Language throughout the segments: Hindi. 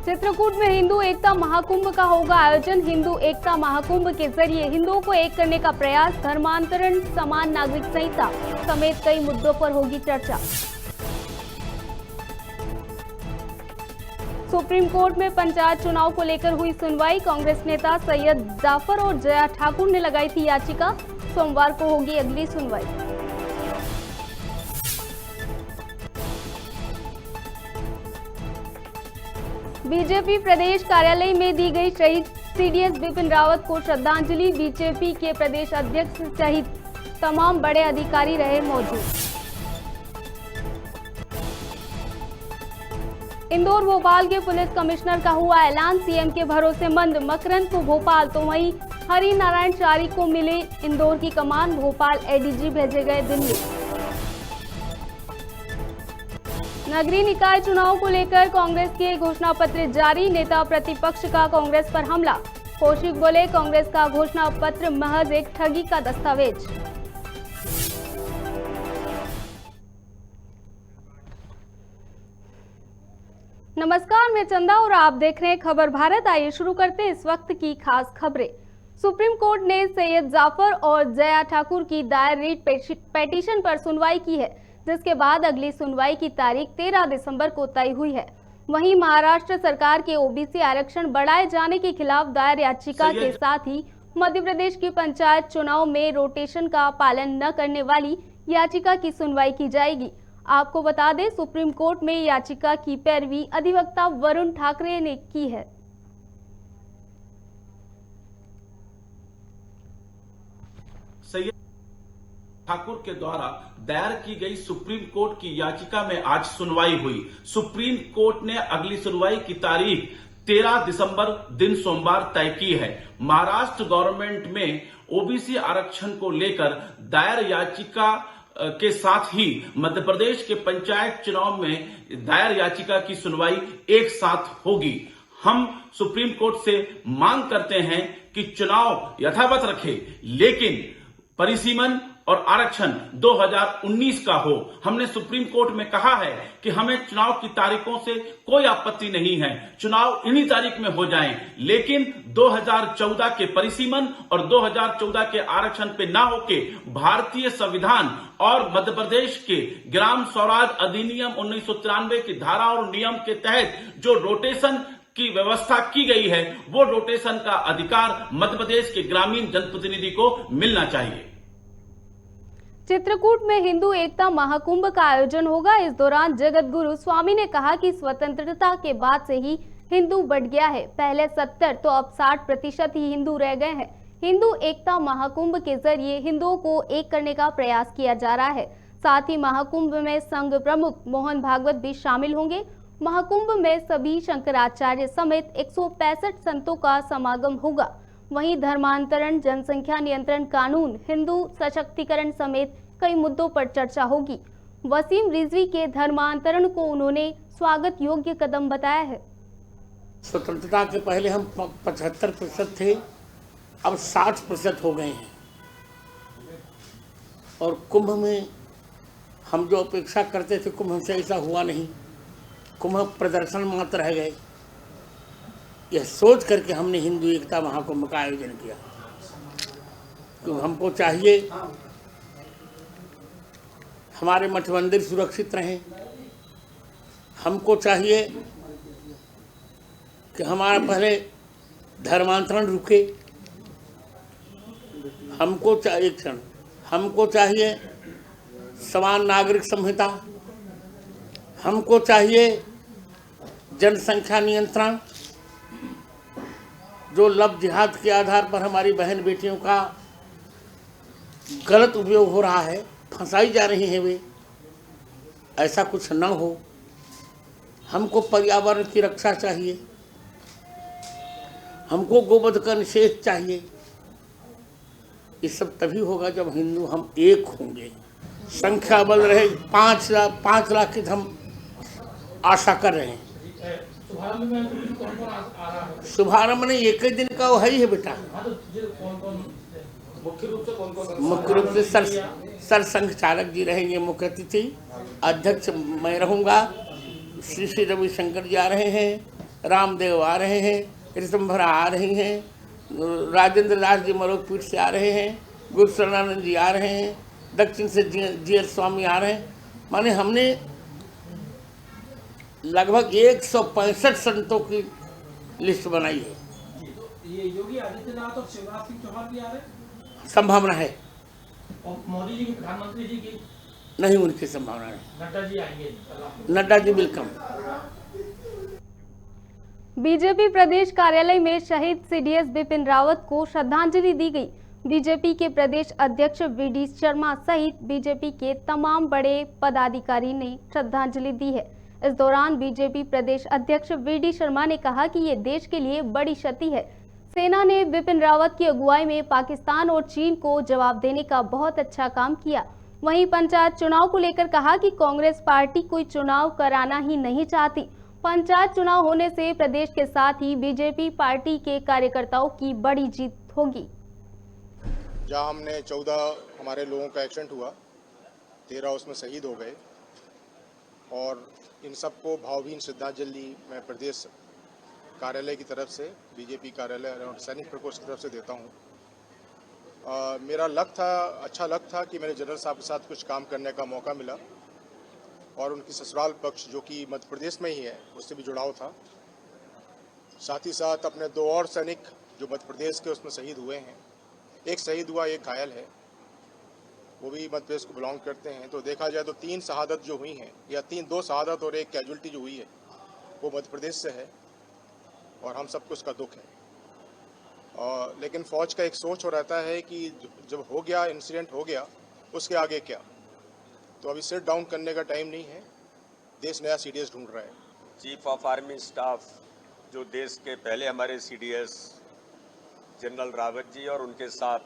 चित्रकूट में हिंदू एकता महाकुंभ का होगा आयोजन। हिंदू एकता महाकुंभ के जरिए हिंदुओं को एक करने का प्रयास। धर्मांतरण, समान नागरिक संहिता समेत कई मुद्दों पर होगी चर्चा। सुप्रीम कोर्ट में पंचायत चुनाव को लेकर हुई सुनवाई। कांग्रेस नेता सैयद जाफर और जया ठाकुर ने लगाई थी याचिका। सोमवार को होगी अगली सुनवाई। बीजेपी प्रदेश कार्यालय में दी गई शहीद सीडीएस बिपिन रावत को श्रद्धांजलि। बीजेपी के प्रदेश अध्यक्ष सहित तमाम बड़े अधिकारी रहे मौजूद। इंदौर भोपाल के पुलिस कमिश्नर का हुआ ऐलान। सीएम के भरोसेमंद मकरंद को भोपाल तो वहीं हरि नारायण चारी को मिले इंदौर की कमान। भोपाल एडीजी भेजे गए दिल्ली। नगरीय निकाय चुनाव को लेकर कांग्रेस के घोषणा पत्र जारी। नेता प्रतिपक्ष का कांग्रेस पर हमला। कौशिक बोले, कांग्रेस का घोषणा पत्र महज एक ठगी का दस्तावेज। नमस्कार, मैं चंदा और आप देख रहे हैं खबर भारत। आइए शुरू करते हैं इस वक्त की खास खबरें। सुप्रीम कोर्ट ने सैयद जाफर और जया ठाकुर की दायर रीट पिटीशन पर सुनवाई की है, जिसके बाद अगली सुनवाई की तारीख 13 दिसंबर को तय हुई है। वहीं महाराष्ट्र सरकार के ओबीसी आरक्षण बढ़ाए जाने के खिलाफ दायर याचिका के साथ ही मध्य प्रदेश की पंचायत चुनाव में रोटेशन का पालन न करने वाली याचिका की सुनवाई की जाएगी। आपको बता दें, सुप्रीम कोर्ट में याचिका की पैरवी अधिवक्ता वरुण ठाकरे ने की है। ठाकुर के द्वारा दायर की गई सुप्रीम कोर्ट की याचिका में आज सुनवाई हुई। सुप्रीम कोर्ट ने अगली सुनवाई की तारीख 13 दिसंबर दिन सोमवार तय की है। महाराष्ट्र गवर्नमेंट में ओबीसी आरक्षण को लेकर दायर याचिका के साथ ही मध्य प्रदेश के पंचायत चुनाव में दायर याचिका की सुनवाई एक साथ होगी। हम सुप्रीम कोर्ट से मांग करते हैं कि चुनाव यथावत रखे, लेकिन परिसीमन और आरक्षण 2019 का हो। हमने सुप्रीम कोर्ट में कहा है कि हमें चुनाव की तारीखों से कोई आपत्ति नहीं है, चुनाव इन्हीं तारीख में हो जाएं, लेकिन 2014 के परिसीमन और 2014 के आरक्षण पे ना होके भारतीय संविधान और मध्य प्रदेश के ग्राम स्वराज अधिनियम 1993 की धारा और नियम के तहत जो रोटेशन की व्यवस्था की गई है, वो रोटेशन का अधिकार मध्य प्रदेश के ग्रामीण जनप्रतिनिधि को मिलना चाहिए। चित्रकूट में हिंदू एकता महाकुंभ का आयोजन होगा। इस दौरान जगत गुरु स्वामी ने कहा कि स्वतंत्रता के बाद से ही हिंदू बढ़ गया है। पहले 70 तो अब 60% ही हिंदू रह गए हैं। हिंदू एकता महाकुंभ के जरिए हिंदुओं को एक करने का प्रयास किया जा रहा है। साथ ही महाकुंभ में संघ प्रमुख मोहन भागवत भी शामिल होंगे। महाकुंभ में सभी शंकराचार्य समेत 165 संतों का समागम होगा। वहीं धर्मांतरण, जनसंख्या नियंत्रण कानून, हिंदू सशक्तिकरण समेत कई मुद्दों पर चर्चा होगी। वसीम रिजवी के धर्मांतरण को उन्होंने स्वागत योग्य कदम बताया है। स्वतंत्रता के पहले हम 75% थे, अब 60% हो गए हैं। और कुंभ में हम जो अपेक्षा करते थे, कुंभ हमसे ऐसा हुआ नहीं। कुंभ प्रदर्शन मात्र रह गए। यह सोच करके हमने हिंदू एकता महाकुंभ का आयोजन किया। तो हमको चाहिए हमारे मठ मंदिर सुरक्षित रहें। हमको चाहिए कि हमारा पहले धर्मांतरण रुके। हमको चाहिए समान नागरिक संहिता। हमको चाहिए जनसंख्या नियंत्रण। जो लव जिहाद के आधार पर हमारी बहन बेटियों का गलत उपयोग हो रहा है, फंसाई जा रही हैं वे, ऐसा कुछ न हो। हमको पर्यावरण की रक्षा चाहिए। हमको गोवध का निषेध चाहिए। ये सब तभी होगा जब हिंदू हम एक होंगे। संख्या बल रहे 5 लाख की हम आशा कर रहे हैं। शुभारंभ में एक ही दिन का वो है ही है बेटा। मुख्य रूप से सर संघ चालक जी रहेंगे मुख्य अतिथि। अध्यक्ष मैं रहूंगा। श्री रविशंकर जी आ रहे हैं। रामदेव आ रहे हैं, ऋतंभरा आ रही हैं, राजेंद्र दास जी मरोगपीठ से आ रहे हैं, गुरु शरणानंद जी आ रहे हैं, दक्षिण से जीएस स्वामी आ रहे हैं। माने हमने लगभग 165 संतों की लिस्ट बनाई है। ये योगी आदित्यनाथ और शिवराज सिंह चौहान भी आ रहे हैं? संभावना है। और मोदी जी की, प्रधानमंत्री जी की? नहीं, उनकी संभावना नहीं। नड्डा जी आएंगे? नड्डा जी वेलकम। बीजेपी प्रदेश कार्यालय में शहीद सीडीएस बिपिन रावत को श्रद्धांजलि दी गई। बीजेपी के प्रदेश अध्यक्ष वीडी शर्मा सहित बीजेपी के तमाम बड़े पदाधिकारी ने श्रद्धांजलि दी है। इस दौरान बीजेपी प्रदेश अध्यक्ष वीडी शर्मा ने कहा कि ये देश के लिए बड़ी क्षति है। सेना ने बिपिन रावत की अगुवाई में पाकिस्तान और चीन को जवाब देने का बहुत अच्छा काम किया। वहीं पंचायत चुनाव को लेकर कहा कि कांग्रेस पार्टी कोई चुनाव कराना ही नहीं चाहती। पंचायत चुनाव होने से प्रदेश के साथ ही बीजेपी पार्टी के कार्यकर्ताओं की बड़ी जीत होगी। जहाँ हमने 14 हमारे लोगों का एक्सीडेंट हुआ, 13 उसमें शहीद हो गए, और इन सबको भावभीनी श्रद्धांजलि मैं प्रदेश कार्यालय की तरफ से, बीजेपी कार्यालय और सैनिक प्रकोष्ठ की तरफ से देता हूँ। मेरा अच्छा लक था कि मेरे जनरल साहब के साथ कुछ काम करने का मौका मिला, और उनकी ससुराल पक्ष जो कि मध्य प्रदेश में ही है उससे भी जुड़ाव था। साथ ही साथ अपने 2 और सैनिक जो मध्य प्रदेश के उसमें शहीद हुए हैं, एक शहीद हुआ, एक घायल है, वो भी मध्य प्रदेश को बिलोंग करते हैं। तो देखा जाए तो 3 शहादत जो हुई हैं, या 2 शहादत और 1 कैजुअल्टी जो हुई है, वो मध्य प्रदेश से है, और हम सबको उसका दुख है। लेकिन फौज का एक सोच हो रहता है कि जब हो गया, इंसिडेंट हो गया, उसके आगे क्या। तो अभी सिट डाउन करने का टाइम नहीं है, देश नया सीडीएस ढूंढ रहा है। चीफ ऑफ आर्मी स्टाफ जो देश के पहले हमारे सीडीएस जनरल रावत जी, और उनके साथ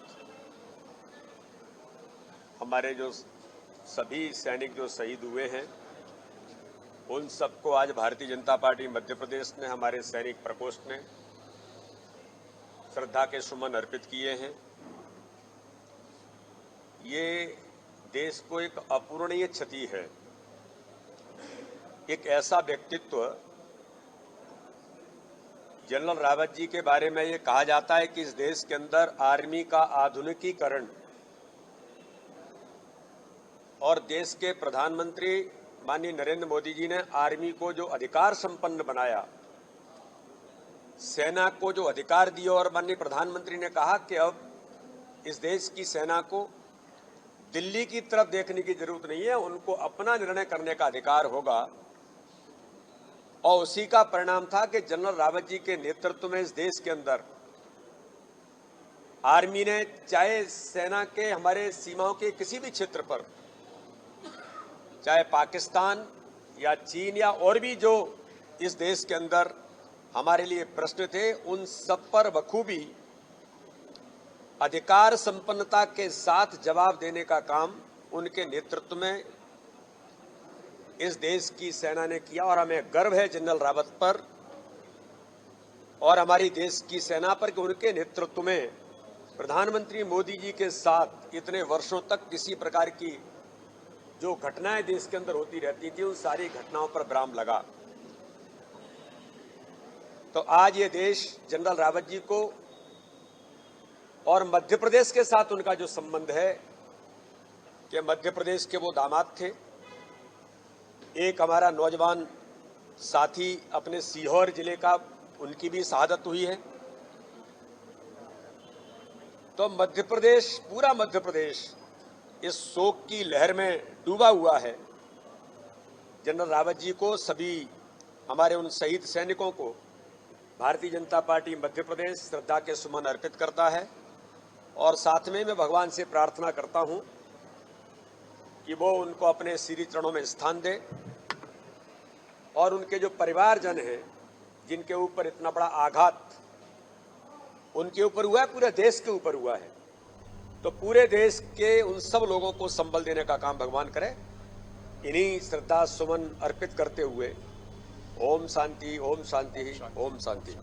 हमारे जो सभी सैनिक जो शहीद हुए हैं, उन सबको आज भारतीय जनता पार्टी मध्य प्रदेश ने, हमारे सैनिक प्रकोष्ठ ने श्रद्धा के सुमन अर्पित किए हैं। ये देश को एक अपूरणीय क्षति है। एक ऐसा व्यक्तित्व, जनरल रावत जी के बारे में ये कहा जाता है कि इस देश के अंदर आर्मी का आधुनिकीकरण, और देश के प्रधानमंत्री माननीय नरेंद्र मोदी जी ने आर्मी को जो अधिकार संपन्न बनाया, सेना को जो अधिकार दिया, और माननीय प्रधानमंत्री ने कहा कि अब इस देश की सेना को दिल्ली की तरफ देखने की जरूरत नहीं है, उनको अपना निर्णय करने का अधिकार होगा। और उसी का परिणाम था कि जनरल रावत जी के नेतृत्व में इस देश के अंदर आर्मी ने, चाहे सेना के हमारे सीमाओं के किसी भी क्षेत्र पर, चाहे पाकिस्तान या चीन या और भी जो इस देश के अंदर हमारे लिए प्रश्न थे, उन सब पर बखूबी अधिकार संपन्नता के साथ जवाब देने का काम उनके नेतृत्व में इस देश की सेना ने किया। और हमें गर्व है जनरल रावत पर और हमारी देश की सेना पर कि उनके नेतृत्व में प्रधानमंत्री मोदी जी के साथ इतने वर्षों तक किसी प्रकार की जो घटनाएं देश के अंदर होती रहती थी, उन सारी घटनाओं पर विराम लगा। तो आज ये देश जनरल रावत जी को और मध्य प्रदेश के साथ उनका जो संबंध है, कि मध्य प्रदेश के वो दामाद थे। एक हमारा नौजवान साथी अपने सीहोर जिले का, उनकी भी शहादत हुई है। तो मध्य प्रदेश, पूरा मध्य प्रदेश इस शोक की लहर में डूबा हुआ है। जनरल रावत जी को, सभी हमारे उन शहीद सैनिकों को भारतीय जनता पार्टी मध्य प्रदेश श्रद्धा के सुमन अर्पित करता है। और साथ में मैं भगवान से प्रार्थना करता हूं कि वो उनको अपने श्री चरणों में स्थान दे, और उनके जो परिवारजन हैं, जिनके ऊपर इतना बड़ा आघात उनके ऊपर हुआ है, पूरे देश के ऊपर हुआ है, तो पूरे देश के उन सब लोगों को संबल देने का काम भगवान करे। इन्हीं श्रद्धा सुमन अर्पित करते हुए ओम शांति, ओम शांति, ओम शांति।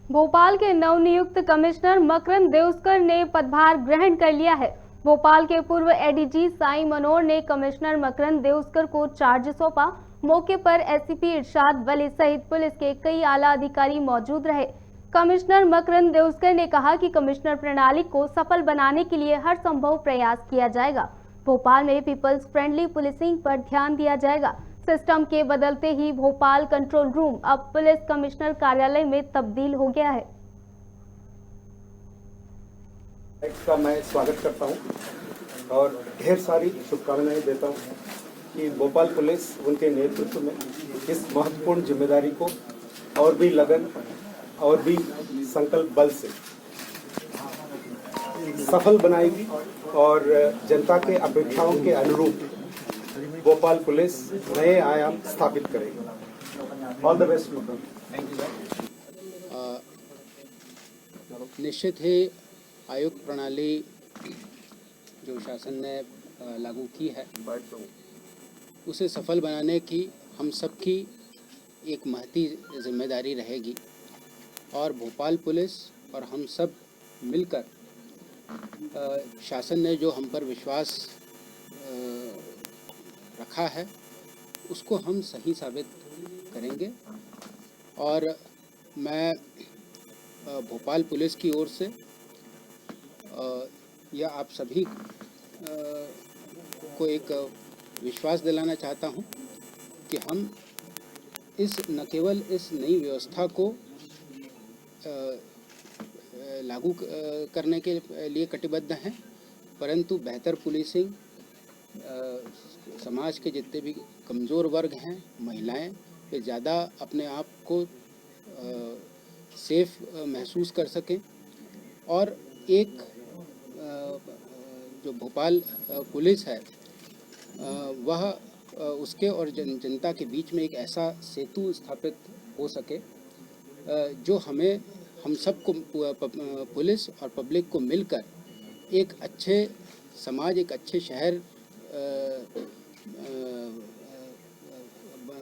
भोपाल के नवनियुक्त कमिश्नर मकरंद देउस्कर ने पदभार ग्रहण कर लिया है। भोपाल के पूर्व एडीजी साई मनोहर ने कमिश्नर मकरंद देउस्कर को चार्ज सौंपा। मौके पर एसपी इरशाद वली सहित पुलिस के कई आला अधिकारी मौजूद रहे। कमिश्नर मकरंद देउस्कर ने कहा कि कमिश्नर प्रणाली को सफल बनाने के लिए हर संभव प्रयास किया जाएगा। भोपाल में पीपल्स फ्रेंडली पुलिसिंग पर ध्यान दिया जाएगा। सिस्टम के बदलते ही भोपाल कंट्रोल रूम अब पुलिस कमिश्नर कार्यालय में तब्दील हो गया है। का मैं स्वागत करता हूं और ढेर सारी शुभकामनाएं देता हूं कि भोपाल पुलिस उनके नेतृत्व में इस महत्वपूर्ण जिम्मेदारी को और भी लगन और भी संकल्प बल से सफल बनाएगी और जनता के अपेक्षाओं के अनुरूप भोपाल पुलिस नए आयाम स्थापित करेगी। All the best. निश्चित ही आयुक्त प्रणाली जो शासन ने लागू की है उसे सफल बनाने की हम सबकी एक महती जिम्मेदारी रहेगी और भोपाल पुलिस और हम सब मिलकर शासन ने जो हम पर विश्वास रखा है उसको हम सही साबित करेंगे। और मैं भोपाल पुलिस की ओर से या आप सभी को एक विश्वास दिलाना चाहता हूं कि हम न केवल इस नई व्यवस्था को लागू करने के लिए कटिबद्ध हैं, परंतु बेहतर पुलिसिंग, समाज के जितने भी कमज़ोर वर्ग हैं, महिलाएं, वे ज़्यादा अपने आप को सेफ महसूस कर सकें और एक जो भोपाल पुलिस है वह उसके और जनता के बीच में एक ऐसा सेतु स्थापित हो सके जो हम सबको पुलिस और पब्लिक को मिलकर एक अच्छे समाज, एक अच्छे शहर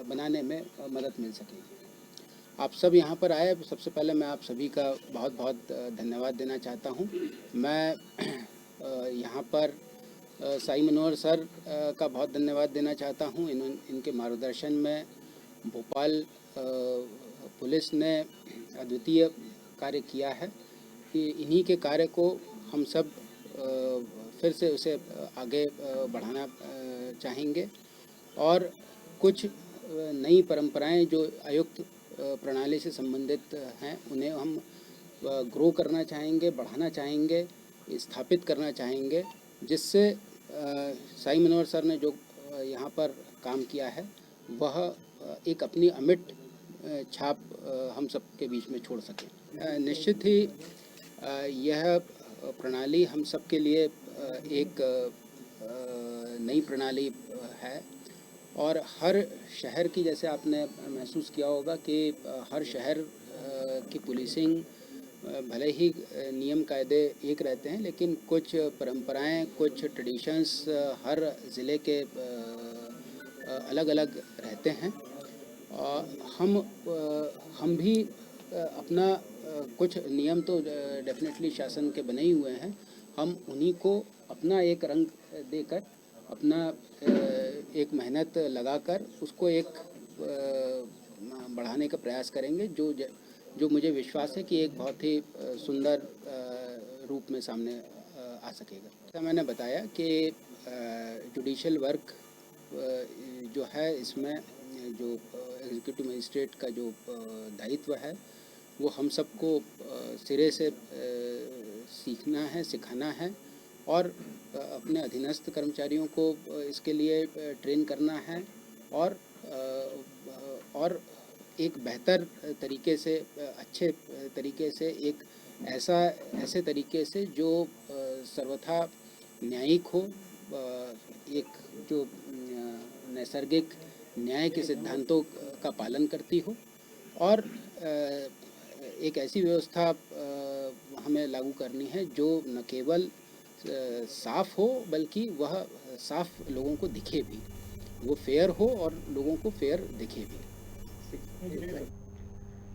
बनाने में मदद मिल सके। आप सब यहाँ पर आए, सबसे पहले मैं आप सभी का बहुत बहुत धन्यवाद देना चाहता हूँ। मैं यहाँ पर साई मनोहर सर का बहुत धन्यवाद देना चाहता हूँ। इनके मार्गदर्शन में भोपाल पुलिस ने अद्वितीय कार्य किया है। इन्हीं के कार्य को हम सब फिर से उसे आगे बढ़ाना चाहेंगे और कुछ नई परंपराएं जो आयुक्त प्रणाली से संबंधित हैं उन्हें हम ग्रो करना चाहेंगे, बढ़ाना चाहेंगे, स्थापित करना चाहेंगे, जिससे साई मनोहर सर ने जो यहाँ पर काम किया है वह एक अपनी अमिट छाप हम सब के बीच में छोड़ सके। निश्चित ही यह प्रणाली हम सब के लिए एक नई प्रणाली है और हर शहर की, जैसे आपने महसूस किया होगा कि हर शहर की पुलिसिंग भले ही नियम कायदे एक रहते हैं, लेकिन कुछ परंपराएं, कुछ ट्रेडिशंस हर ज़िले के अलग अलग रहते हैं। हम भी अपना कुछ नियम तो डेफिनेटली शासन के बने ही हुए हैं, हम उन्हीं को अपना एक रंग देकर, अपना एक मेहनत लगाकर उसको एक बढ़ाने का प्रयास करेंगे जो मुझे विश्वास है कि एक बहुत ही सुंदर रूप में सामने आ सकेगा। जैसा मैंने बताया कि जुडिशियल वर्क जो है, इसमें जो एग्जीक्यूटिव मजिस्ट्रेट का जो दायित्व है वो हम सबको सिरे से सीखना है, सिखाना है और अपने अधीनस्थ कर्मचारियों को इसके लिए ट्रेन करना है और एक बेहतर तरीके से, अच्छे तरीके से, एक ऐसे तरीके से जो सर्वथा न्यायिक हो, एक जो नैसर्गिक न्याय के सिद्धांतों का पालन करती हो और एक ऐसी व्यवस्था हमें लागू करनी है जो न केवल साफ हो बल्कि वह साफ लोगों को दिखे भी, वो फेयर हो और लोगों को फेयर दिखे भी।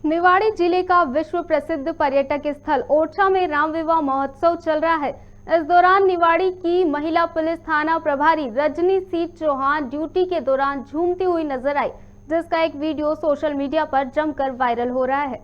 निवाड़ी जिले का विश्व प्रसिद्ध पर्यटक स्थल ओरछा में राम विवाह महोत्सव चल रहा है। इस दौरान निवाड़ी की महिला पुलिस थाना प्रभारी रजनी सी चौहान ड्यूटी के दौरान झूमती हुई नजर आई, जिसका एक वीडियो सोशल मीडिया पर जमकर वायरल हो रहा है।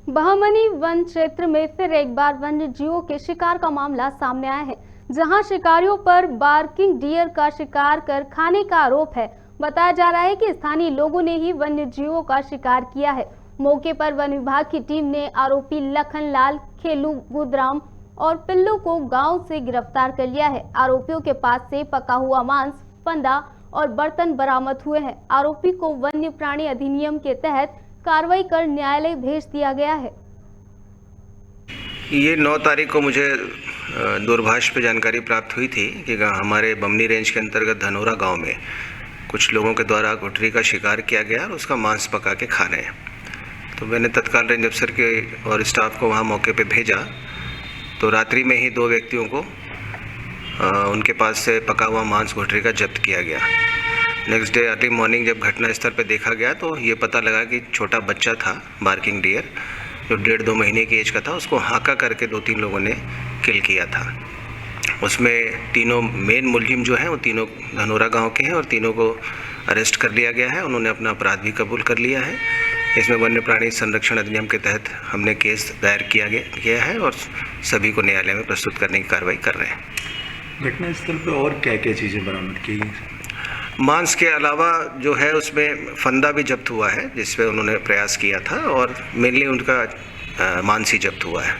बहमनी वन क्षेत्र में फिर एक बार वन्य जीवों के शिकार का मामला सामने आया है, जहां शिकारियों पर बार्किंग डियर का शिकार कर खाने का आरोप है। बताया जा रहा है कि स्थानीय लोगों ने ही वन्य जीवों का शिकार किया है। मौके पर वन विभाग की टीम ने आरोपी लखन लाल, खेलू, बुदराम और पिल्लू को गांव से गिरफ्तार कर लिया है। आरोपियों के पास से पका हुआ मांस, फंदा और बर्तन बरामद हुए हैं। आरोपी को वन्य प्राणी अधिनियम के तहत कार्रवाई कर न्यायालय भेज दिया गया है। ये 9 तारीख को मुझे दूरभाष पे जानकारी प्राप्त हुई थी कि हमारे बमनी रेंज के अंतर्गत धनोरा गांव में कुछ लोगों के द्वारा गुठरी का शिकार किया गया और उसका मांस पका के खा रहे हैं। तो मैंने तत्काल रेंज अफसर के और स्टाफ को वहां मौके पे भेजा। तो रात्रि में ही 2 व्यक्तियों को उनके पास से पका हुआ मांस गुठरी का जब्त किया गया। नेक्स्ट डे अर्ली मॉर्निंग जब घटना स्थल पर देखा गया तो ये पता लगा कि छोटा बच्चा था बार्किंग डियर, जो 1.5-2 महीने की एज का था। उसको हाका करके 2-3 लोगों ने किल किया था। उसमें तीनों मेन मुलजिम जो हैं वो तीनों धनोरा गांव के हैं और तीनों को अरेस्ट कर लिया गया है। उन्होंने अपना अपराध भी कबूल कर लिया है। इसमें वन्य प्राणी संरक्षण अधिनियम के तहत हमने केस दायर किया है और सभी को न्यायालय में प्रस्तुत करने की कार्रवाई कर रहे हैं। घटना स्थल पर और क्या क्या चीज़ें बरामद की? मांस के अलावा जो है उसमें फंदा भी जब्त हुआ है, जिसपे उन्होंने प्रयास किया था, और मेनली उनका मांस ही जब्त हुआ है।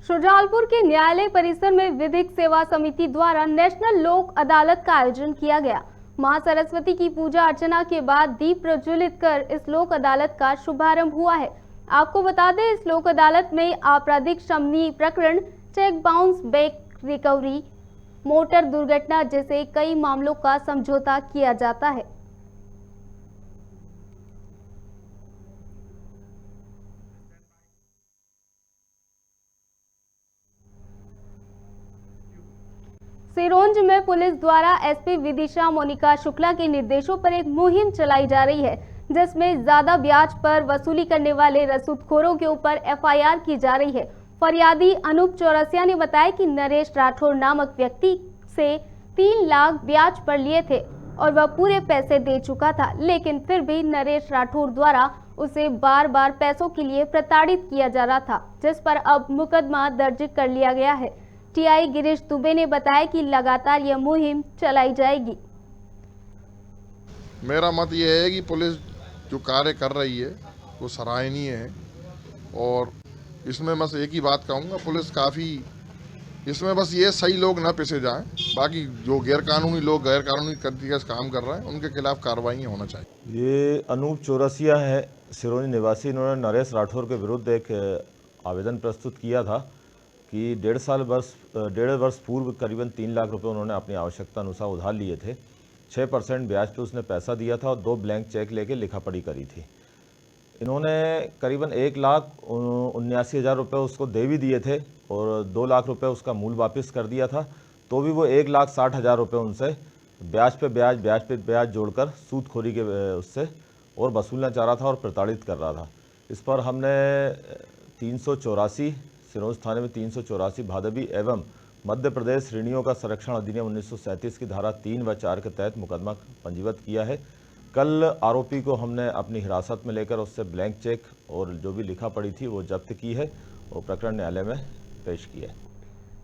शुजालपुर के न्यायालय परिसर में विधिक सेवा समिति द्वारा नेशनल लोक अदालत का आयोजन किया गया। मां सरस्वती की पूजा अर्चना के बाद दीप प्रज्वलित कर इस लोक अदालत का शुभारंभ हुआ है। आपको बता दें, इस लोक अदालत में आपराधिक शमनी प्रकरण, cheque bounce back recovery, motor दुर्घटना जैसे कई मामलों का समझौता किया जाता है। सिरोंज में पुलिस द्वारा एसपी विदिशा मोनिका शुक्ला के निर्देशों पर एक मुहिम चलाई जा रही है, जिसमें ज्यादा ब्याज पर वसूली करने वाले रसूखोरों के ऊपर एफआईआर की जा रही है। फरियादी अनूप चौरसिया ने बताया कि नरेश राठौर नामक व्यक्ति से 3 लाख ब्याज पर लिए थे और वह पूरे पैसे दे चुका था, लेकिन फिर भी नरेश राठौर द्वारा उसे बार बार पैसों के लिए प्रताड़ित किया जा रहा था, जिस पर अब मुकदमा दर्ज कर लिया गया है। टीआई गिरीश दुबे ने बताया कि लगातार यह मुहिम चलाई जाएगी। मेरा मत यह है कि पुलिस जो कार्य कर रही है वो सराहनीय है और इसमें बस एक ही बात कहूँगा, पुलिस काफ़ी इसमें बस ये सही लोग ना पिसे जाएं, बाकी जो गैरकानूनी लोग गैरकानूनी तरीके से काम कर रहे हैं उनके खिलाफ कार्रवाई होना चाहिए। ये अनूप चौरसिया है, सिरोंज निवासी। इन्होंने नरेश राठौर के विरुद्ध एक आवेदन प्रस्तुत किया था कि डेढ़ वर्ष पूर्व करीबन 3 लाख रुपए उन्होंने अपनी आवश्यकता अनुसार उधार लिए थे। 6% ब्याज पे उसने पैसा दिया था और 2 ब्लैंक चेक लेके लिखा पढ़ी करी थी। इन्होंने करीबन 1,79,000 रुपये उसको दे भी दिए थे और 2 लाख रुपए उसका मूल वापस कर दिया था, तो भी वो 1,60,000 रुपये उनसे ब्याज पे ब्याज जोड़कर सूदखोरी के उससे और वसूलना चाह रहा था और प्रताड़ित कर रहा था। इस पर हमने 384 सिरोंज थाने में 384 भादवी एवं मध्य प्रदेश ऋणियों का संरक्षण अधिनियम 1937 की धारा 3 व 4 के तहत मुकदमा पंजीबद्ध किया है। कल आरोपी को हमने अपनी हिरासत में लेकर उससे ब्लैंक चेक और जो भी लिखा पड़ी थी वो जब्त की है और प्रकरण न्यायालय में पेश किया है।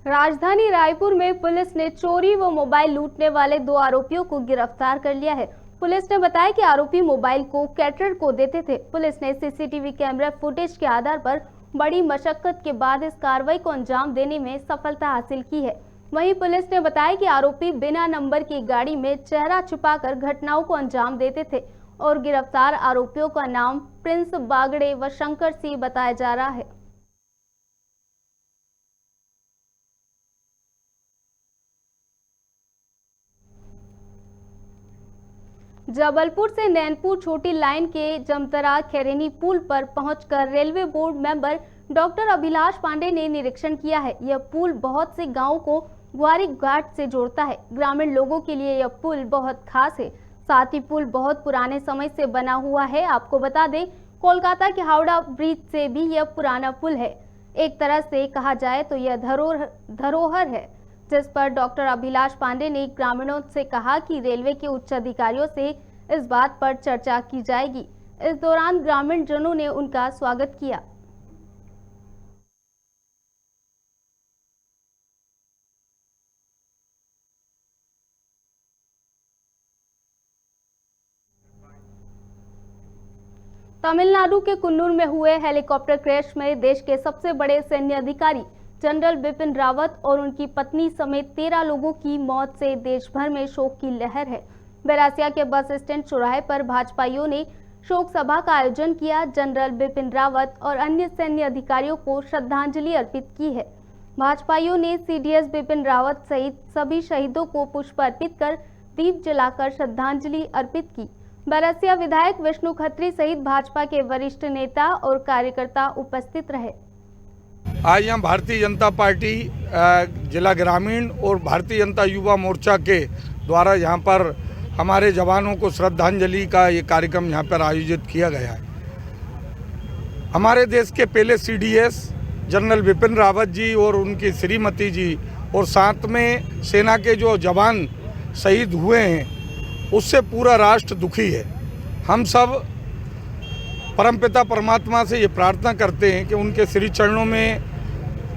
राजधानी रायपुर में पुलिस ने चोरी व मोबाइल लूटने वाले 2 आरोपियों को गिरफ्तार कर लिया है। पुलिस ने बताया कि आरोपी मोबाइल को कैटरर को देते थे। पुलिस ने सीसीटीवी कैमरा फुटेज के आधार पर बड़ी मशक्कत के बाद इस कार्रवाई को अंजाम देने में सफलता हासिल की है। वहीं पुलिस ने बताया कि आरोपी बिना नंबर की गाड़ी में चेहरा छुपाकर घटनाओं को अंजाम देते थे और गिरफ्तार आरोपियों का नाम प्रिंस बागड़े व शंकर सिंह बताया जा रहा है। जबलपुर से नैनपुर छोटी लाइन के जमतरा खैरेनी पुल पर पहुंचकर railway board member doctor Abhilash Pandey ने निरीक्षण किया है। यह पुल बहुत से गांवों को ग्वारी घाट से जोड़ता है। ग्रामीण लोगों के लिए यह पुल बहुत खास है। साथ ही पुल बहुत पुराने समय से बना हुआ है। आपको बता दें, कोलकाता के हावड़ा ब्रिज से भी यह पुराना पुल है। एक तरह से कहा जाए तो यह धरोहर है, जिस पर डॉक्टर अभिलाष पांडे ने ग्रामीणों से कहा कि रेलवे के उच्च अधिकारियों से इस बात पर चर्चा की जाएगी। इस दौरान ग्रामीण जनों ने उनका स्वागत किया। तमिलनाडु के कुन्नूर में हुए हेलीकॉप्टर क्रैश में देश के सबसे बड़े सैन्य अधिकारी जनरल बिपिन रावत और उनकी पत्नी समेत 13 लोगों की मौत से देश भर में शोक की लहर है। बेरासिया के बस स्टैंड चौराहे पर भाजपाइयों ने शोक सभा का आयोजन किया। जनरल बिपिन रावत और अन्य सैन्य अधिकारियों को श्रद्धांजलि अर्पित की है। भाजपाइयों ने सीडीएस बिपिन रावत सहित सभी शहीदों को पुष्प अर्पित कर दीप जलाकर श्रद्धांजलि अर्पित की। बेरासिया विधायक विष्णु खत्री सहित भाजपा के वरिष्ठ नेता और कार्यकर्ता उपस्थित रहे। आज यहाँ भारतीय जनता पार्टी जिला ग्रामीण और भारतीय जनता युवा मोर्चा के द्वारा यहाँ पर हमारे जवानों को श्रद्धांजलि का ये कार्यक्रम यहाँ पर आयोजित किया गया है। हमारे देश के पहले सीडीएस जनरल बिपिन रावत जी और उनकी श्रीमती जी और साथ में सेना के जो जवान शहीद हुए हैं, उससे पूरा राष्ट्र दुखी है। हम सब परमपिता परमात्मा से ये प्रार्थना करते हैं कि उनके श्री चरणों में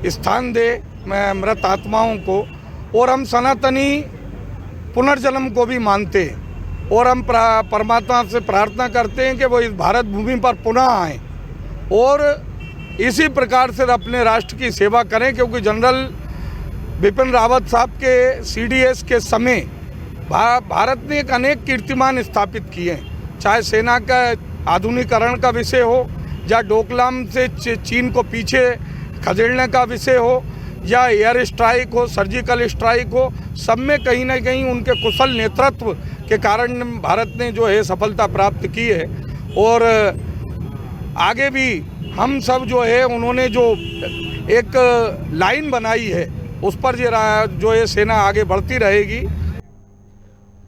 स्थान दे मृत आत्माओं को, और हम सनातनी पुनर्जन्म को भी मानते हैं और हम परमात्मा से प्रार्थना करते हैं कि वो इस भारत भूमि पर पुनः आएँ और इसी प्रकार से अपने राष्ट्र की सेवा करें, क्योंकि जनरल बिपिन रावत साहब के सीडीएस के समय भारत ने एक अनेक कीर्तिमान स्थापित किए हैं, चाहे सेना का आधुनिकीकरण का विषय हो या डोकलाम से चीन को पीछे खदेड़ने का विषय हो या एयर स्ट्राइक हो, सर्जिकल स्ट्राइक हो, सब में कहीं ना कहीं उनके कुशल नेतृत्व के कारण भारत ने जो है सफलता प्राप्त की है। और आगे भी हम सब जो है उन्होंने जो एक लाइन बनाई है उस पर जो है सेना आगे बढ़ती रहेगी।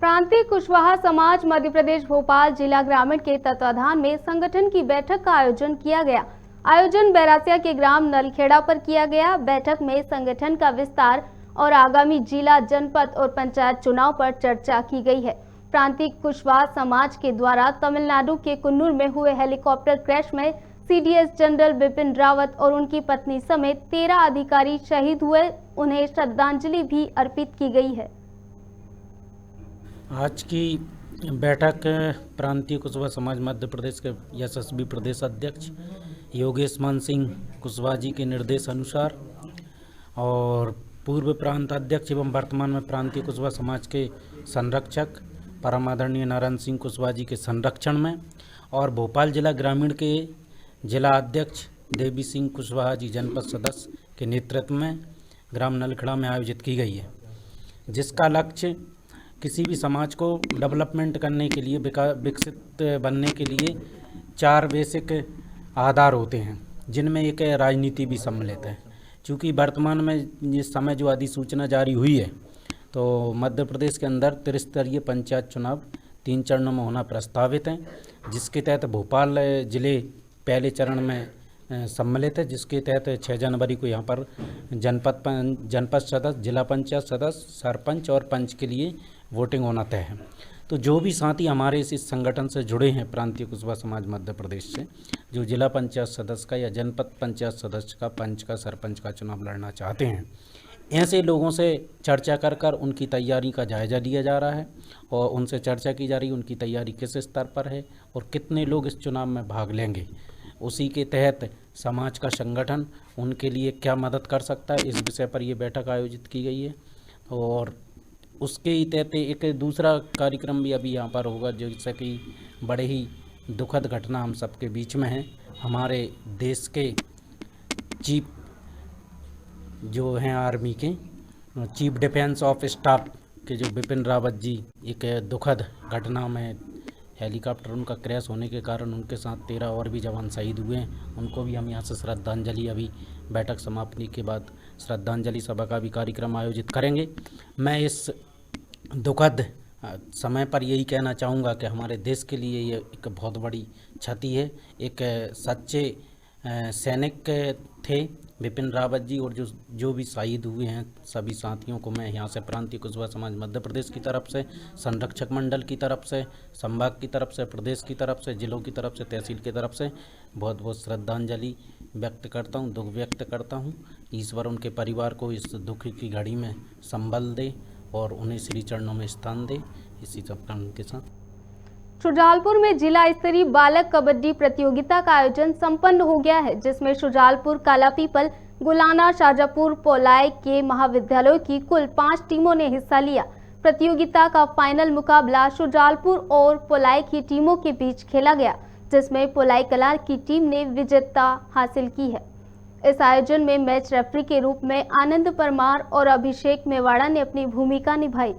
प्रांतीय कुशवाहा समाज मध्य प्रदेश भोपाल जिला ग्रामीण के तत्वाधान में संगठन की बैठक का आयोजन किया गया। आयोजन बेरासिया के ग्राम नलखेड़ा पर किया गया। बैठक में संगठन का विस्तार और आगामी जिला, जनपद और पंचायत चुनाव पर चर्चा की गई है। प्रांतीय कुशवाहा समाज के द्वारा तमिलनाडु के कुन्नूर में हुए हेलीकॉप्टर क्रैश में सीडीएस जनरल बिपिन रावत और उनकी पत्नी समेत 13 अधिकारी शहीद हुए। उन्हें श्रद्धांजलि भी अर्पित की गई है। आज की बैठक प्रांतीय कुशवाहा समाज मध्य प्रदेश के यशस्वी प्रदेश अध्यक्ष योगेश मान सिंह कुशवाहा जी के निर्देश अनुसार और पूर्व प्रांत अध्यक्ष एवं वर्तमान में प्रांतीय कुशवाहा समाज के संरक्षक परम आदरणीय नारायण सिंह कुशवाहा जी के संरक्षण में और भोपाल जिला ग्रामीण के जिला अध्यक्ष देवी सिंह कुशवाहा जी जनपद सदस्य के नेतृत्व में ग्राम नलखड़ा में आयोजित की गई है, जिसका लक्ष्य किसी भी समाज को डेवलपमेंट करने के लिए विकसित बनने के लिए 4 बेसिक आधार होते हैं, जिनमें एक राजनीति भी सम्मिलित है। चूँकि वर्तमान में इस समय जो अधिसूचना जारी हुई है तो मध्य प्रदेश के अंदर त्रिस्तरीय पंचायत चुनाव 3 चरणों में होना प्रस्तावित है, जिसके तहत भोपाल जिले पहले चरण में सम्मिलित है, जिसके तहत 6 जनवरी को यहाँ पर जनपद सदस्य, जिला पंचायत सदस्य, सरपंच और पंच के लिए वोटिंग होना तय है। तो जो भी साथी हमारे इस संगठन से जुड़े हैं प्रांतीय कुशवाहा समाज मध्य प्रदेश से, जो जिला पंचायत सदस्य का या जनपद पंचायत सदस्य का, पंच का, सरपंच का चुनाव लड़ना चाहते हैं, ऐसे लोगों से चर्चा कर उनकी तैयारी का जायज़ा लिया जा रहा है और उनसे चर्चा की जा रही है उनकी तैयारी किस स्तर पर है और कितने लोग इस चुनाव में भाग लेंगे। उसी के तहत समाज का संगठन उनके लिए क्या मदद कर सकता है, इस विषय पर ये बैठक आयोजित की गई है। और उसके ही तहत एक दूसरा कार्यक्रम भी अभी यहाँ पर होगा, जैसे कि बड़े ही दुखद घटना हम सबके बीच में है। हमारे देश के चीफ जो हैं आर्मी के चीफ डिफेंस ऑफ स्टाफ के जो बिपिन रावत जी, एक दुखद घटना में हेलीकॉप्टर उनका क्रैश होने के कारण उनके साथ 13 और भी जवान शहीद हुए हैं। उनको भी हम यहाँ से श्रद्धांजलि, अभी बैठक समाप्ति के बाद श्रद्धांजलि सभा का भी कार्यक्रम आयोजित करेंगे। मैं इस दुखद समय पर यही कहना चाहूँगा कि हमारे देश के लिए ये एक बहुत बड़ी क्षति है। एक सच्चे सैनिक थे बिपिन रावत जी, और जो भी शहीद हुए हैं सभी साथियों को मैं यहाँ से प्रांतीय कुशवाहा समाज मध्य प्रदेश की तरफ से, संरक्षक मंडल की तरफ से, संभाग की तरफ से, प्रदेश की तरफ से, जिलों की तरफ से, तहसील की तरफ से बहुत बहुत श्रद्धांजलि व्यक्त करता हूँ, दुख व्यक्त करता हूँ। ईश्वर उनके परिवार को इस दुख की घड़ी में संबल दे और उन्हें श्री चरणों में स्थान दे। इसी शुभकामना के साथ शुजालपुर में जिला स्तरीय बालक कबड्डी प्रतियोगिता का आयोजन संपन्न हो गया है, जिसमें शुजालपुर, कालापीपल, गुलाना, शाजापुर, पोलाई के महाविद्यालयों की कुल 5 टीमों ने हिस्सा लिया। प्रतियोगिता का फाइनल मुकाबला शुजालपुर और पोलाई की टीमों के बीच खेला गया, जिसमें पोलाई कला की टीम ने विजेता हासिल की है। इस आयोजन में मैच रेफरी के रूप में आनंद परमार और अभिषेक मेवाड़ा ने अपनी भूमिका निभाई।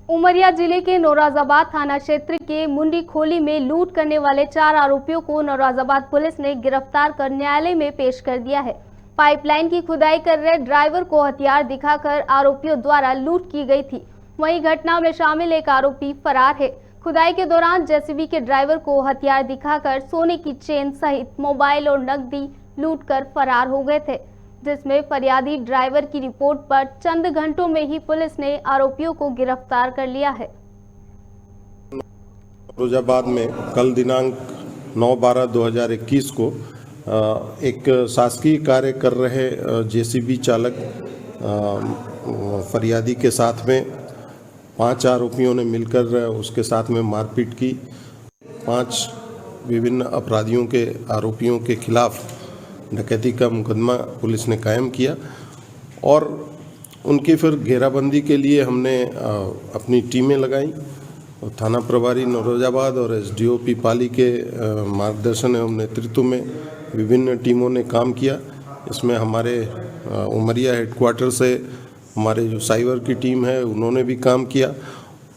उमरिया जिले के नौरोजाबाद थाना क्षेत्र के मुंडी खोली में लूट करने वाले 4 आरोपियों को नौरोजाबाद पुलिस ने गिरफ्तार कर न्यायालय में पेश कर दिया है। पाइपलाइन की खुदाई कर रहे ड्राइवर को हथियार दिखाकर आरोपियों द्वारा लूट की गई थी। वहीं घटना में शामिल एक आरोपी फरार है। खुदाई के दौरान जेसीबी के ड्राइवर को हथियार दिखाकर सोने की चेन सहित मोबाइल और नकदी लूट कर फरार हो गए थे, जिसमें फरियादी ड्राइवर की रिपोर्ट पर चंद घंटों में ही पुलिस ने आरोपियों को गिरफ्तार कर लिया है। नौरोजाबाद में कल दिनांक 9/12/2021 को एक शासकीय कार्य कर रहे जेसीबी चालक फरियादी के साथ में 5 आरोपियों ने मिलकर उसके साथ में मारपीट की। 5 विभिन्न अपराधियों के आरोपियों के खिलाफ डकैती का मुकदमा पुलिस ने कायम किया और उनकी फिर घेराबंदी के लिए हमने अपनी टीमें लगाई। थाना प्रभारी नौरोजाबाद और एसडीओपी पाली के मार्गदर्शन एवं नेतृत्व में विभिन्न टीमों ने काम किया। इसमें हमारे उमरिया हेडक्वार्टर से हमारे जो साइबर की टीम है उन्होंने भी काम किया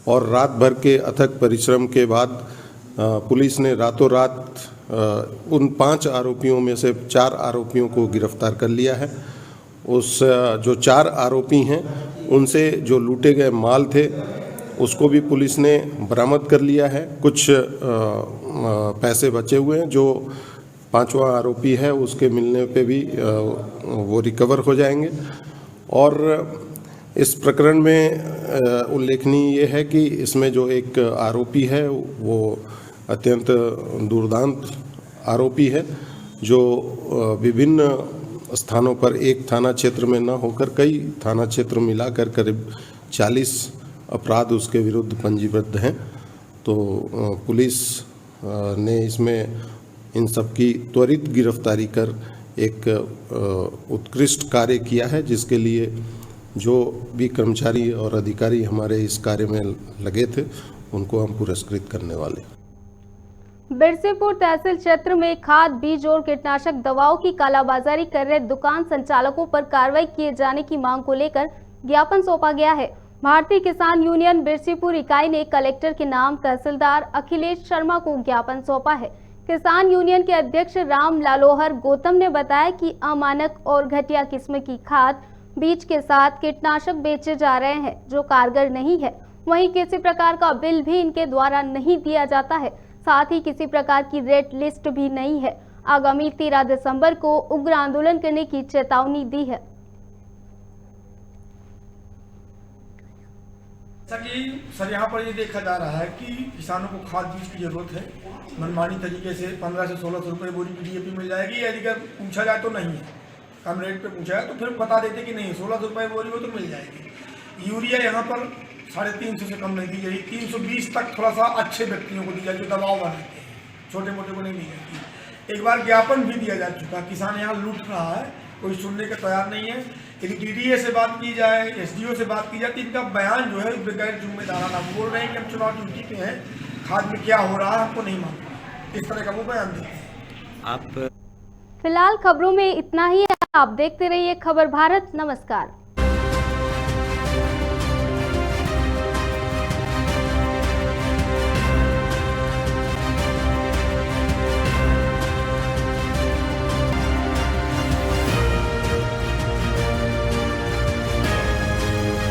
और रात भर के अथक परिश्रम के बाद पुलिस ने रातों रात उन 5 आरोपियों में से 4 आरोपियों को गिरफ्तार कर लिया है। उस जो 4 आरोपी हैं उनसे जो लूटे गए माल थे उसको भी पुलिस ने बरामद कर लिया है। कुछ पैसे बचे हुए हैं, जो 5वां आरोपी है उसके मिलने पे भी वो रिकवर हो जाएंगे। और इस प्रकरण में उल्लेखनीय ये है कि इसमें जो एक आरोपी है वो अत्यंत दुर्दांत आरोपी है, जो विभिन्न स्थानों पर एक थाना क्षेत्र में न होकर कई थाना क्षेत्र मिलाकर करीब 40 अपराध उसके विरुद्ध पंजीबद्ध हैं। तो पुलिस ने इसमें इन सब की त्वरित गिरफ्तारी कर एक उत्कृष्ट कार्य किया है, जिसके लिए जो भी कर्मचारी और अधिकारी हमारे इस कार्य में लगे थे उनको हम पुरस्कृत करने वाले हैं। बिरसीपुर तहसील क्षेत्र में खाद, बीज और कीटनाशक दवाओं की कालाबाजारी कर रहे दुकान संचालकों पर कार्रवाई किए जाने की मांग को लेकर ज्ञापन सौंपा गया है। भारतीय किसान यूनियन बिरसीपुर इकाई ने कलेक्टर के नाम तहसीलदार अखिलेश शर्मा को ज्ञापन सौंपा है। किसान यूनियन के अध्यक्ष राम लालोहर गौतम ने बताया कि अमानक और घटिया किस्म की खाद, बीज के साथ कीटनाशक बेचे जा रहे हैं जो कारगर नहीं है। वहीं किसी प्रकार का बिल भी इनके द्वारा नहीं दिया जाता है, साथ ही किसी प्रकार की रेट लिस्ट भी नहीं है। आगामी 13 दिसंबर को उग्र आंदोलन करने की चेतावनी दी है। सर यहाँ पर ये देखा जा रहा है कि किसानों को खाद बीज की जरूरत है। मनमानी तरीके से 1500 से 1600 रुपये बोरी की DAP मिल जाएगी। यदि अगर पूछा जाए तो नहीं है, कम रेट पे पूछा है तो फिर बता देते कि नहीं 1600 रुपये बोरी हो तो मिल जाएगी। यूरिया यहाँ पर 350 से कम नहीं दी जाएगी, 320 तक थोड़ा सा अच्छे व्यक्तियों को दी जाएगी जो दबाव बनाते हैं, छोटे मोटे को नहीं दी जाती। एक बार ज्ञापन भी दिया जा चुका, किसान यहाँ लूट रहा है, कोई सुनने का तैयार नहीं है। यदि DDA से बात की जाए, SDO से बात की जाए तो इनका बयान जो है बगैर जिम्मेदाराना बोल रहे हैं कि हम चुनाव ड्यूटी पे हैं, खाद में क्या हो रहा है हमको नहीं मालूम, इस तरह का वो बयान देते हैं। आप फिलहाल खबरों में इतना ही। आप देखते रहिए खबर भारत। नमस्कार।